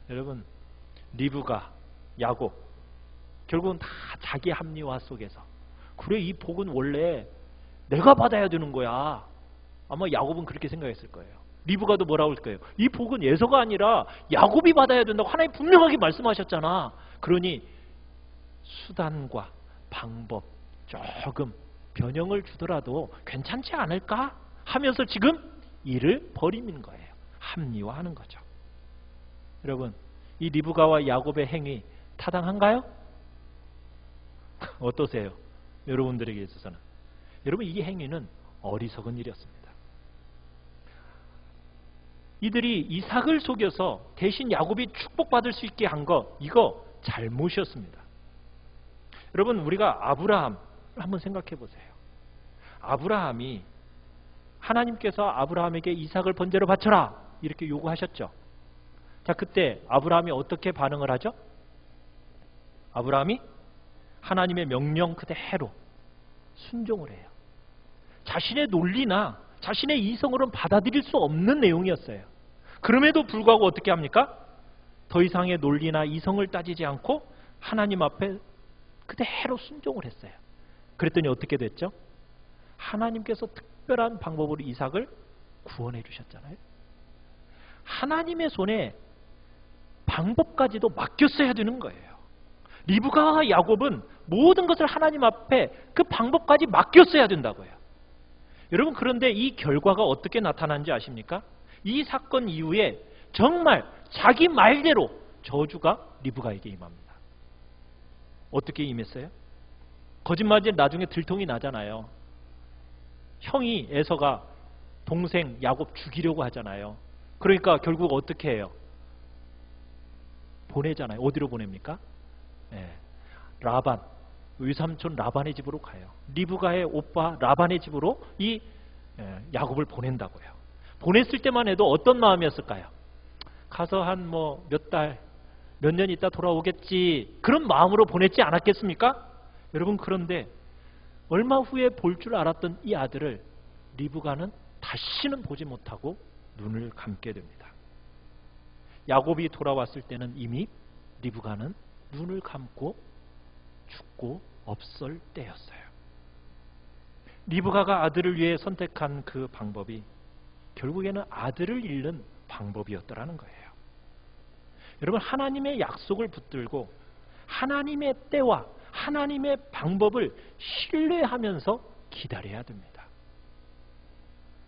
여러분, 리브가, 야곱, 결국은 다 자기 합리화 속에서, 그래 이 복은 원래 내가 받아야 되는 거야. 아마 야곱은 그렇게 생각했을 거예요. 리브가도 뭐라고 할 거예요? 이 복은 에서가 아니라 야곱이 받아야 된다고 하나님 분명하게 말씀하셨잖아. 그러니 수단과 방법 조금 변형을 주더라도 괜찮지 않을까 하면서 지금 이를 버리는 거예요. 합리화하는 거죠. 여러분, 이 리브가와 야곱의 행위 타당한가요? 어떠세요? 여러분들에게 있어서는. 여러분, 이 행위는 어리석은 일이었습니다. 이들이 이삭을 속여서 대신 야곱이 축복받을 수 있게 한 거, 이거 잘못이었습니다. 여러분, 우리가 아브라함을 한번 생각해 보세요. 아브라함이, 하나님께서 아브라함에게 이삭을 번제로 바쳐라 이렇게 요구하셨죠. 자, 그때 아브라함이 어떻게 반응을 하죠? 아브라함이 하나님의 명령 그대로 순종을 해요. 자신의 논리나 자신의 이성으로는 받아들일 수 없는 내용이었어요. 그럼에도 불구하고 어떻게 합니까? 더 이상의 논리나 이성을 따지지 않고 하나님 앞에 그대로 순종을 했어요. 그랬더니 어떻게 됐죠? 하나님께서 특별한 방법으로 이삭을 구원해 주셨잖아요. 하나님의 손에 방법까지도 맡겼어야 되는 거예요. 리브가와 야곱은 모든 것을 하나님 앞에 그 방법까지 맡겼어야 된다고요. 여러분, 그런데 이 결과가 어떻게 나타난지 아십니까? 이 사건 이후에 정말 자기 말대로 저주가 리브가에게 임합니다. 어떻게 임했어요? 거짓말이 나중에 들통이 나잖아요. 형이 에서가 동생 야곱 죽이려고 하잖아요. 그러니까 결국 어떻게 해요? 보내잖아요. 어디로 보냅니까? 라반, 외삼촌 라반의 집으로 가요. 리브가의 오빠 라반의 집으로 이 야곱을 보낸다고요. 보냈을 때만 해도 어떤 마음이었을까요? 가서 한 몇 달, 몇 년 있다 돌아오겠지, 그런 마음으로 보냈지 않았겠습니까? 여러분, 그런데 얼마 후에 볼 줄 알았던 이 아들을 리브가는 다시는 보지 못하고 눈을 감게 됩니다. 야곱이 돌아왔을 때는 이미 리브가는 눈을 감고 죽고 없을 때였어요. 리브가가 아들을 위해 선택한 그 방법이 결국에는 아들을 잃는 방법이었더라는 거예요. 여러분, 하나님의 약속을 붙들고 하나님의 때와 하나님의 방법을 신뢰하면서 기다려야 됩니다.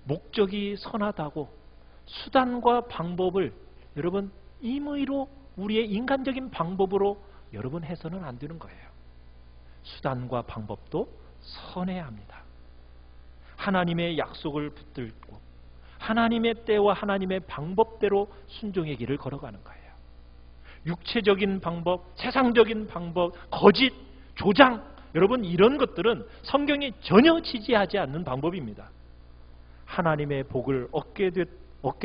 목적이 선하다고 수단과 방법을 여러분 임의로 우리의 인간적인 방법으로 여러분 해서는 안 되는 거예요. 수단과 방법도 선해야 합니다. 하나님의 약속을 붙들고 하나님의 때와 하나님의 방법대로 순종의 길을 걸어가는 거예요. 육체적인 방법, 세상적인 방법, 거짓, 조장, 여러분 이런 것들은 성경이 전혀 지지하지 않는 방법입니다. 하나님의 복을 얻게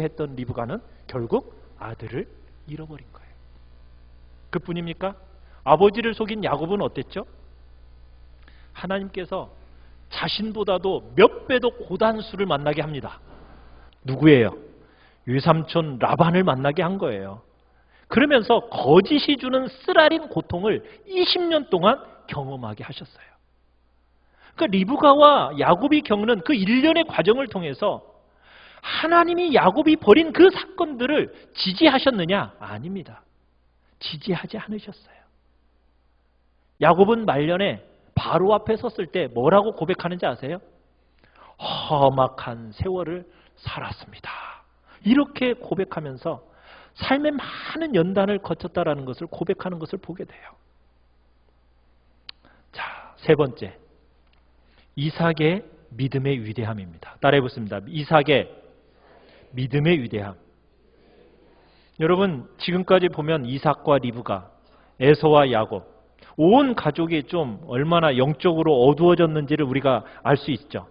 했던 리브가는 결국 아들을 잃어버린 거예요. 그뿐입니까? 아버지를 속인 야곱은 어땠죠? 하나님께서 자신보다도 몇 배도 고단수를 만나게 합니다. 누구예요? 외삼촌 라반을 만나게 한 거예요. 그러면서 거짓이 주는 쓰라린 고통을 20년 동안 경험하게 하셨어요. 그러니까 리브가와 야곱이 겪는 그 1년의 과정을 통해서 하나님이 야곱이 벌인 그 사건들을 지지하셨느냐? 아닙니다. 지지하지 않으셨어요. 야곱은 말년에 바로 앞에 섰을 때 뭐라고 고백하는지 아세요? 험악한 세월을 살았습니다. 이렇게 고백하면서 삶의 많은 연단을 거쳤다라는 것을 고백하는 것을 보게 돼요. 자, 세 번째, 이삭의 믿음의 위대함입니다. 따라해 보겠습니다. 이삭의 믿음의 위대함. 여러분, 지금까지 보면 이삭과 리브가, 에서와 야곱, 온 가족이 좀 얼마나 영적으로 어두워졌는지를 우리가 알 수 있죠.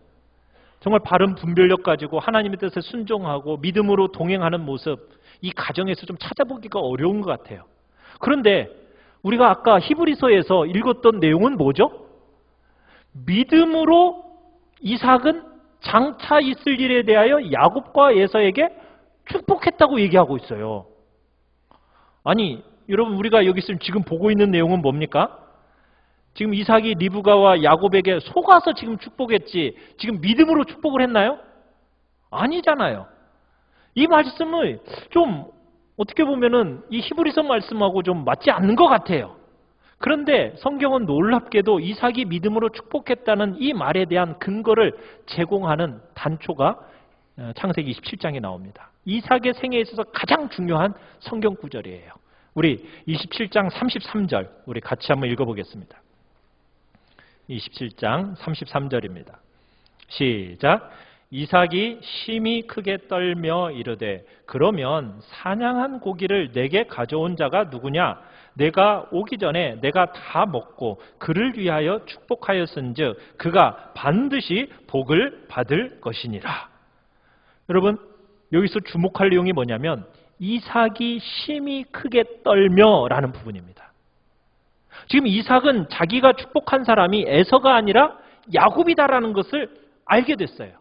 정말 바른 분별력 가지고 하나님의 뜻에 순종하고 믿음으로 동행하는 모습, 이 가정에서 좀 찾아보기가 어려운 것 같아요. 그런데 우리가 아까 히브리서에서 읽었던 내용은 뭐죠? 믿음으로 이삭은 장차 있을 일에 대하여 야곱과 에서에게 축복했다고 얘기하고 있어요. 아니 여러분 우리가 여기 지금 보고 있는 내용은 뭡니까? 지금 이삭이 리브가와 야곱에게 속아서 지금 축복했지 지금 믿음으로 축복을 했나요? 아니잖아요. 이 말씀을 좀 어떻게 보면은 이 히브리서 말씀하고 좀 맞지 않는 것 같아요. 그런데 성경은 놀랍게도 이삭이 믿음으로 축복했다는 이 말에 대한 근거를 제공하는 단초가 창세기 27장에 나옵니다. 이삭의 생애에 있어서 가장 중요한 성경 구절이에요. 우리 27장 33절 우리 같이 한번 읽어보겠습니다. 27장 33절입니다. 시작. 이삭이 심히 크게 떨며 이르되 그러면 사냥한 고기를 내게 가져온 자가 누구냐? 내가 오기 전에 내가 다 먹고 그를 위하여 축복하였은즉 그가 반드시 복을 받을 것이니라. 여러분 여기서 주목할 내용이 뭐냐면 이삭이 심히 크게 떨며 라는 부분입니다. 지금 이삭은 자기가 축복한 사람이 에서가 아니라 야곱이다라는 것을 알게 됐어요.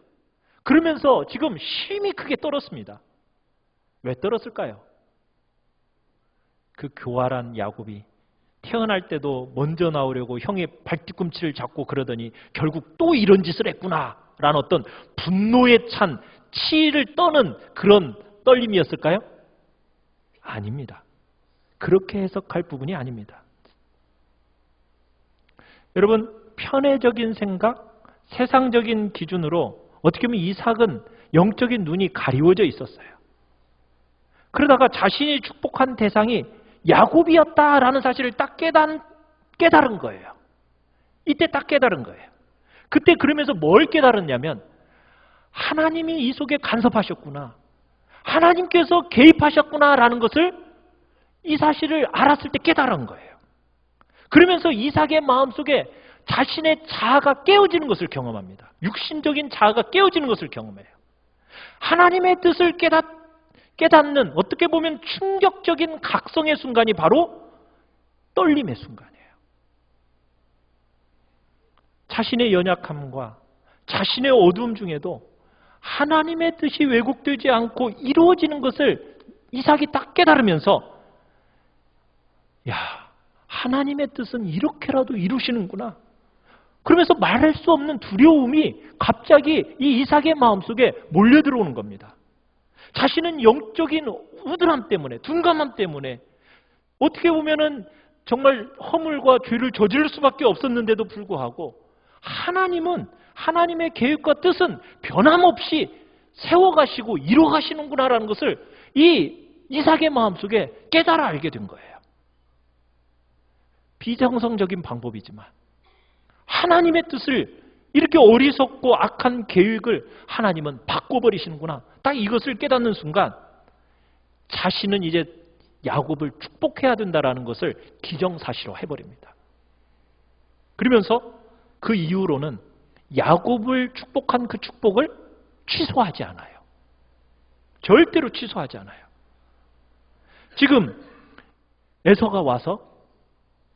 그러면서 지금 심히 크게 떨었습니다. 왜 떨었을까요? 그 교활한 야곱이 태어날 때도 먼저 나오려고 형의 발뒤꿈치를 잡고 그러더니 결국 또 이런 짓을 했구나 라는 어떤 분노에 찬 치를 떠는 그런 떨림이었을까요? 아닙니다. 그렇게 해석할 부분이 아닙니다. 여러분 편애적인 생각, 세상적인 기준으로 어떻게 보면 이삭은 영적인 눈이 가리워져 있었어요. 그러다가 자신이 축복한 대상이 야곱이었다라는 사실을 딱 깨달은 거예요. 이때 딱 깨달은 거예요. 그때 그러면서 뭘 깨달았냐면 하나님이 이 속에 간섭하셨구나. 하나님께서 개입하셨구나라는 것을 이 사실을 알았을 때 깨달은 거예요. 그러면서 이삭의 마음속에 자신의 자아가 깨어지는 것을 경험합니다. 육신적인 자아가 깨어지는 것을 경험해요. 하나님의 뜻을 깨닫는 어떻게 보면 충격적인 각성의 순간이 바로 떨림의 순간이에요. 자신의 연약함과 자신의 어두움 중에도 하나님의 뜻이 왜곡되지 않고 이루어지는 것을 이삭이 딱 깨달으면서 야, 하나님의 뜻은 이렇게라도 이루시는구나. 그러면서 말할 수 없는 두려움이 갑자기 이 이삭의 마음속에 몰려들어오는 겁니다. 자신은 영적인 우둔함 때문에, 둔감함 때문에 어떻게 보면은 정말 허물과 죄를 저지를 수밖에 없었는데도 불구하고 하나님은 하나님의 계획과 뜻은 변함없이 세워가시고 이루어가시는구나라는 것을 이 이삭의 마음속에 깨달아 알게 된 거예요. 비정성적인 방법이지만 하나님의 뜻을 이렇게 어리석고 악한 계획을 하나님은 바꿔버리시는구나. 딱 이것을 깨닫는 순간 자신은 이제 야곱을 축복해야 된다는 것을 기정사실화 해버립니다. 그러면서 그 이후로는 야곱을 축복한 그 축복을 취소하지 않아요. 절대로 취소하지 않아요. 지금 에서가 와서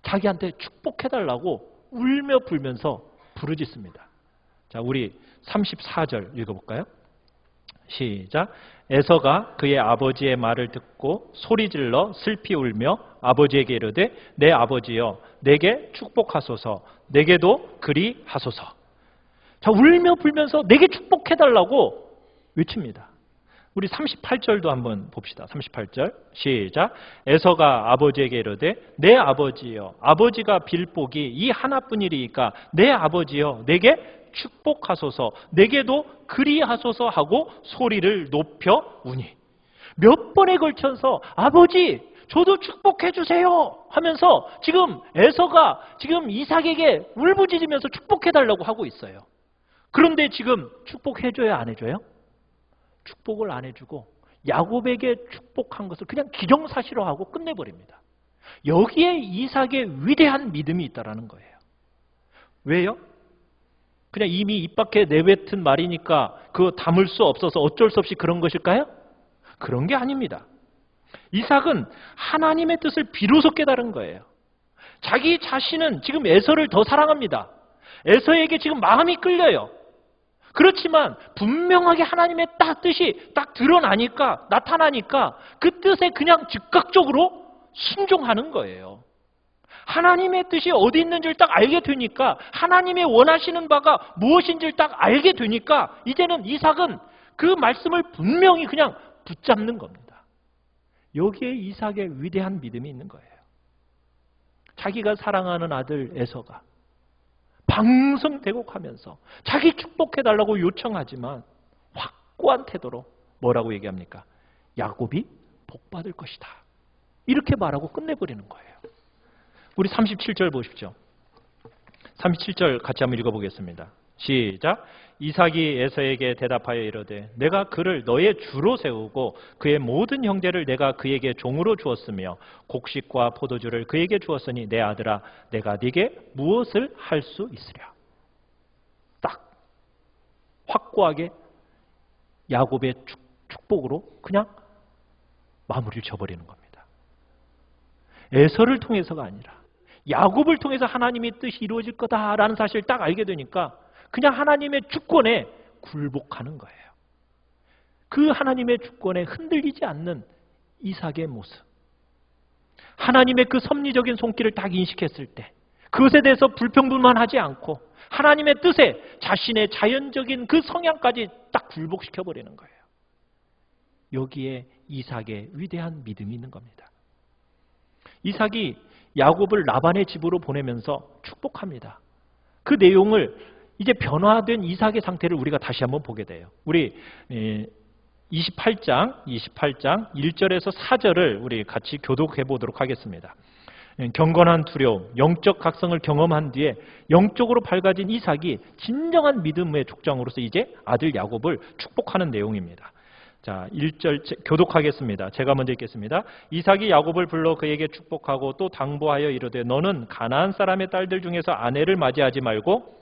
자기한테 축복해달라고 울며 불면서 부르짖습니다. 자, 우리 34절 읽어볼까요? 시작. 에서가 그의 아버지의 말을 듣고 소리질러 슬피 울며 아버지에게 이르되 내 아버지여 내게 축복하소서 내게도 그리 하소서. 자, 울며 불면서 내게 축복해달라고 외칩니다. 우리 38절도 한번 봅시다. 38절 시작. 에서가 아버지에게 이르되 내 아버지여 아버지가 빌 복이 이 하나뿐이리이까 내 아버지여 내게 축복하소서 내게도 그리하소서 하고 소리를 높여 우니 몇 번에 걸쳐서 아버지 저도 축복해 주세요 하면서 지금 에서가 지금 이삭에게 울부짖으면서 축복해달라고 하고 있어요. 그런데 지금 축복해줘야 안 해줘요? 축복을 안 해주고 야곱에게 축복한 것을 그냥 기정사실화하고 끝내버립니다. 여기에 이삭의 위대한 믿음이 있다는 거예요. 왜요? 그냥 이미 입 밖에 내뱉은 말이니까 그거 담을 수 없어서 어쩔 수 없이 그런 것일까요? 그런 게 아닙니다. 이삭은 하나님의 뜻을 비로소 깨달은 거예요. 자기 자신은 지금 에서를 더 사랑합니다. 에서에게 지금 마음이 끌려요. 그렇지만 분명하게 하나님의 뜻이 딱 드러나니까 나타나니까 그 뜻에 그냥 즉각적으로 순종하는 거예요. 하나님의 뜻이 어디 있는지를 딱 알게 되니까, 하나님의 원하시는 바가 무엇인지를 딱 알게 되니까 이제는 이삭은 그 말씀을 분명히 그냥 붙잡는 겁니다. 여기에 이삭의 위대한 믿음이 있는 거예요. 자기가 사랑하는 아들 에서가 방성대곡하면서 자기 축복해달라고 요청하지만 확고한 태도로 뭐라고 얘기합니까? 야곱이 복받을 것이다. 이렇게 말하고 끝내버리는 거예요. 우리 37절 보십시오. 37절 같이 한번 읽어보겠습니다. 시작. 이삭이 에서에게 대답하여 이르되 내가 그를 너의 주로 세우고 그의 모든 형제를 내가 그에게 종으로 주었으며 곡식과 포도주를 그에게 주었으니 내 아들아 내가 네게 무엇을 할 수 있으랴. 딱 확고하게 야곱의 축복으로 그냥 마무리를 쳐버리는 겁니다. 에서를 통해서가 아니라 야곱을 통해서 하나님의 뜻이 이루어질 거다라는 사실을 딱 알게 되니까 그냥 하나님의 주권에 굴복하는 거예요. 그 하나님의 주권에 흔들리지 않는 이삭의 모습. 하나님의 그 섭리적인 손길을 딱 인식했을 때 그것에 대해서 불평불만하지 않고 하나님의 뜻에 자신의 자연적인 그 성향까지 딱 굴복시켜버리는 거예요. 여기에 이삭의 위대한 믿음이 있는 겁니다. 이삭이 야곱을 라반의 집으로 보내면서 축복합니다. 그 내용을 이제 변화된 이삭의 상태를 우리가 다시 한번 보게 돼요. 우리 28장 1절에서 4절을 우리 같이 교독해 보도록 하겠습니다. 경건한 두려움, 영적 각성을 경험한 뒤에 영적으로 밝아진 이삭이 진정한 믿음의 족장으로서 이제 아들 야곱을 축복하는 내용입니다. 자, 1절 교독하겠습니다. 제가 먼저 읽겠습니다. 이삭이 야곱을 불러 그에게 축복하고 또 당부하여 이르되 너는 가나안 사람의 딸들 중에서 아내를 맞이하지 말고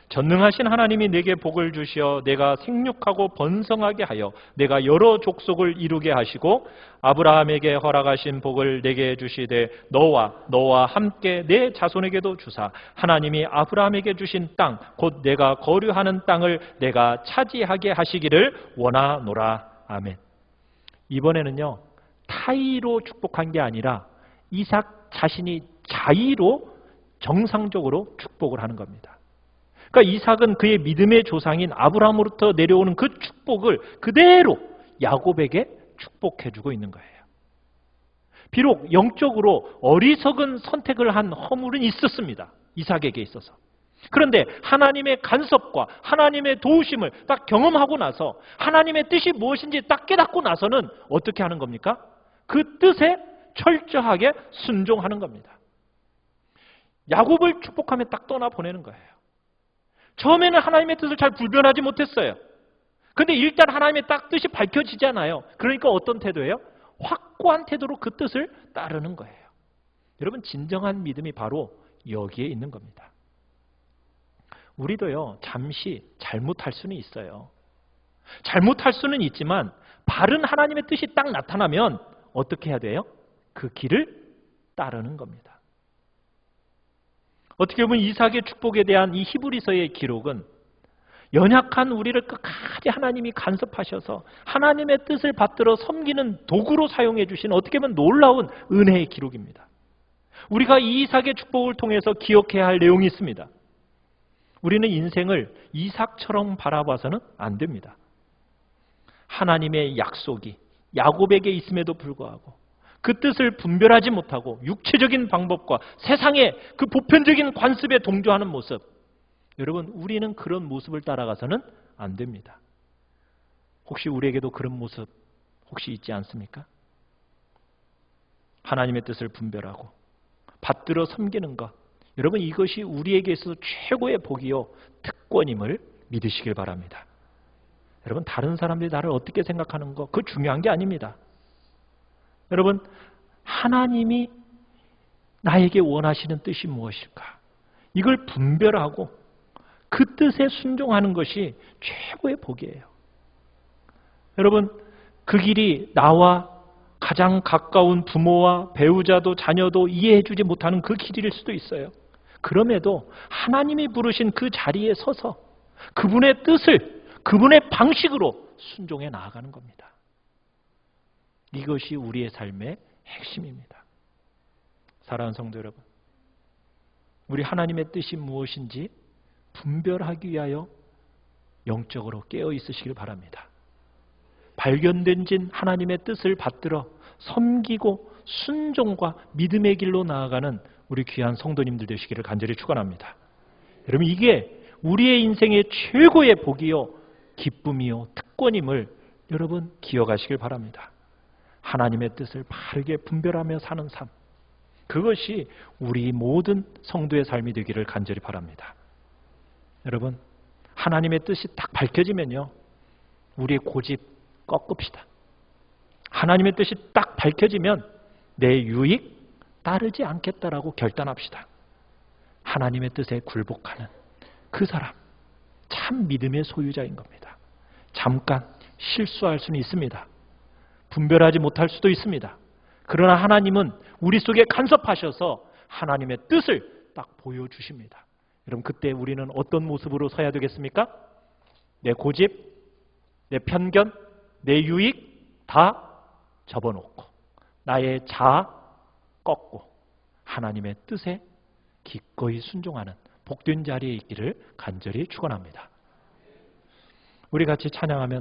전능하신 하나님이 내게 복을 주시어 내가 생육하고 번성하게 하여 내가 여러 족속을 이루게 하시고 아브라함에게 허락하신 복을 내게 주시되 너와 함께 내 자손에게도 주사 하나님이 아브라함에게 주신 땅 곧 내가 거류하는 땅을 내가 차지하게 하시기를 원하노라. 아멘. 이번에는요 타의로 축복한 게 아니라 이삭 자신이 자의로 정상적으로 축복을 하는 겁니다. 그러니까 이삭은 그의 믿음의 조상인 아브라함으로부터 내려오는 그 축복을 그대로 야곱에게 축복해주고 있는 거예요. 비록 영적으로 어리석은 선택을 한 허물은 있었습니다. 이삭에게 있어서. 그런데 하나님의 간섭과 하나님의 도우심을 딱 경험하고 나서 하나님의 뜻이 무엇인지 딱 깨닫고 나서는 어떻게 하는 겁니까? 그 뜻에 철저하게 순종하는 겁니다. 야곱을 축복하며 딱 떠나보내는 거예요. 처음에는 하나님의 뜻을 잘 불변하지 못했어요. 그런데 일단 하나님의 딱 뜻이 밝혀지잖아요. 그러니까 어떤 태도예요? 확고한 태도로 그 뜻을 따르는 거예요. 여러분 진정한 믿음이 바로 여기에 있는 겁니다. 우리도요 잠시 잘못할 수는 있어요. 잘못할 수는 있지만 바른 하나님의 뜻이 딱 나타나면 어떻게 해야 돼요? 그 길을 따르는 겁니다. 어떻게 보면 이삭의 축복에 대한 이 히브리서의 기록은 연약한 우리를 끝까지 하나님이 간섭하셔서 하나님의 뜻을 받들어 섬기는 도구로 사용해 주신 어떻게 보면 놀라운 은혜의 기록입니다. 우리가 이 이삭의 축복을 통해서 기억해야 할 내용이 있습니다. 우리는 인생을 이삭처럼 바라봐서는 안 됩니다. 하나님의 약속이 야곱에게 있음에도 불구하고 그 뜻을 분별하지 못하고 육체적인 방법과 세상의 그 보편적인 관습에 동조하는 모습, 여러분 우리는 그런 모습을 따라가서는 안 됩니다. 혹시 우리에게도 그런 모습 혹시 있지 않습니까? 하나님의 뜻을 분별하고 받들어 섬기는 것, 여러분 이것이 우리에게 있어서 최고의 복이요 특권임을 믿으시길 바랍니다. 여러분 다른 사람들이 나를 어떻게 생각하는 거 그거 중요한 게 아닙니다. 여러분 하나님이 나에게 원하시는 뜻이 무엇일까? 이걸 분별하고 그 뜻에 순종하는 것이 최고의 복이에요. 여러분 그 길이 나와 가장 가까운 부모와 배우자도 자녀도 이해해주지 못하는 그 길일 수도 있어요. 그럼에도 하나님이 부르신 그 자리에 서서 그분의 뜻을, 그분의 방식으로 순종해 나아가는 겁니다. 이것이 우리의 삶의 핵심입니다. 사랑하는 성도 여러분, 우리 하나님의 뜻이 무엇인지 분별하기 위하여 영적으로 깨어 있으시길 바랍니다. 발견된 진 하나님의 뜻을 받들어 섬기고 순종과 믿음의 길로 나아가는 우리 귀한 성도님들 되시기를 간절히 축원합니다. 여러분, 이게 우리의 인생의 최고의 복이요 기쁨이요 특권임을 여러분 기억하시길 바랍니다. 하나님의 뜻을 바르게 분별하며 사는 삶, 그것이 우리 모든 성도의 삶이 되기를 간절히 바랍니다. 여러분, 하나님의 뜻이 딱 밝혀지면요, 우리의 고집 꺾읍시다. 하나님의 뜻이 딱 밝혀지면 내 유익 따르지 않겠다라고 결단합시다. 하나님의 뜻에 굴복하는 그 사람, 참 믿음의 소유자인 겁니다. 잠깐 실수할 수는 있습니다. 분별하지 못할 수도 있습니다. 그러나 하나님은 우리 속에 간섭하셔서 하나님의 뜻을 딱 보여주십니다. 여러분, 그때 우리는 어떤 모습으로 서야 되겠습니까? 내 고집, 내 편견, 내 유익 다 접어놓고 나의 자아 꺾고 하나님의 뜻에 기꺼이 순종하는 복된 자리에 있기를 간절히 축원합니다. 우리 같이 찬양하며